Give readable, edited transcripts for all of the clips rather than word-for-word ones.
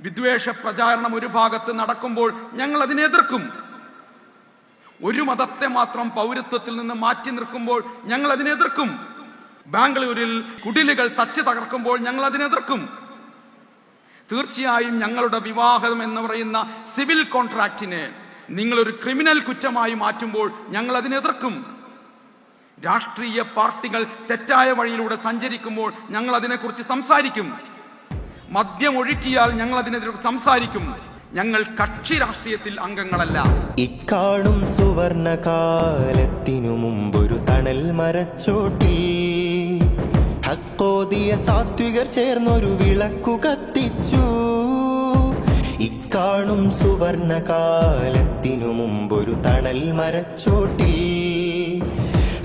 വിദ്വേഷ പ്രചാരണം ഒരു ഭാഗത്ത് നടക്കുമ്പോൾ ഞങ്ങൾ അതിനെ എതിർക്കും. ഒരു മതത്തെ മാത്രം പൗരത്വത്തിൽ നിന്ന് മാറ്റി നിർത്തുമ്പോൾ ഞങ്ങൾ അതിനെ എതിർക്കും. ബാംഗ്ലൂരിൽ കുടിലുകൾ തച്ച് തകർക്കുമ്പോൾ ഞങ്ങൾ അതിനെ എതിർക്കും. തീർച്ചയായും ഞങ്ങളുടെ വിവാഹം എന്ന് പറയുന്ന സിവിൽ കോൺട്രാക്റ്റിനെ നിങ്ങളൊരു ക്രിമിനൽ കുറ്റമായി മാറ്റുമ്പോൾ ഞങ്ങൾ അതിനെ എതിർക്കും. രാഷ്ട്രീയ പാർട്ടികൾ തെറ്റായ വഴിയിലൂടെ സഞ്ചരിക്കുമ്പോൾ ഞങ്ങൾ അതിനെക്കുറിച്ച് സംസാരിക്കും. മദ്യം ഒഴുക്കിയാൽ ഞങ്ങൾ അതിനെതിരെ സംസാരിക്കും. ഞങ്ങൾ കക്ഷി രാഷ്ട്രീയത്തിൽ അംഗങ്ങളല്ല. ഇക്കാണും സുവർണ കാലത്തിനു മുമ്പൊരു തണൽ മരച്ചോട്ടിൽ ഹക്കോദിയ സാത്വികർ ചേർന്നൊരു വിളക്കു കത്തിച്ചു. ഇക്കാണും സുവർണ കാലത്തിനു മുമ്പൊരു തണൽ മരച്ചോട്ടിൽ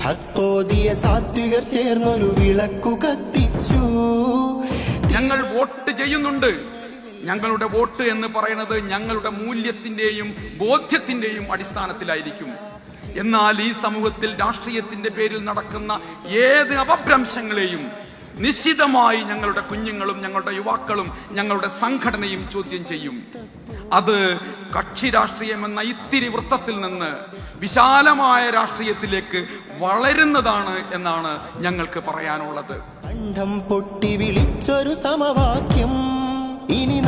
ഹക്കോദിയ സാത്വികർ ചേർന്നൊരു വിളക്കു കത്തിച്ചു. ഞങ്ങൾ വോട്ട് ചെയ്യുന്നുണ്ട്. ഞങ്ങളുടെ വോട്ട് എന്ന് പറയുന്നത് ഞങ്ങളുടെ മൂല്യത്തിന്റെയും ബോധ്യത്തിന്റെയും അടിസ്ഥാനത്തിലായിരിക്കും. എന്നാൽ ഈ സമൂഹത്തിൽ രാഷ്ട്രീയത്തിന്റെ പേരിൽ നടക്കുന്ന ഏത് അപഭ്രംശങ്ങളെയും നിശ്ചിതമായി ഞങ്ങളുടെ കുഞ്ഞുങ്ങളും ഞങ്ങളുടെ യുവാക്കളും ഞങ്ങളുടെ സംഘടനയും ചോദ്യം ചെയ്യും. അത് കക്ഷി രാഷ്ട്രീയം എന്ന ഇത്തിരി വൃത്തത്തിൽ നിന്ന് വിശാലമായ രാഷ്ട്രീയത്തിലേക്ക് വളരുന്നതാണ് എന്നാണ് ഞങ്ങൾക്ക് പറയാനുള്ളത്. കണ്ഠം പൊട്ടി വിളിച്ചൊരു സമവാക്യം ഇനി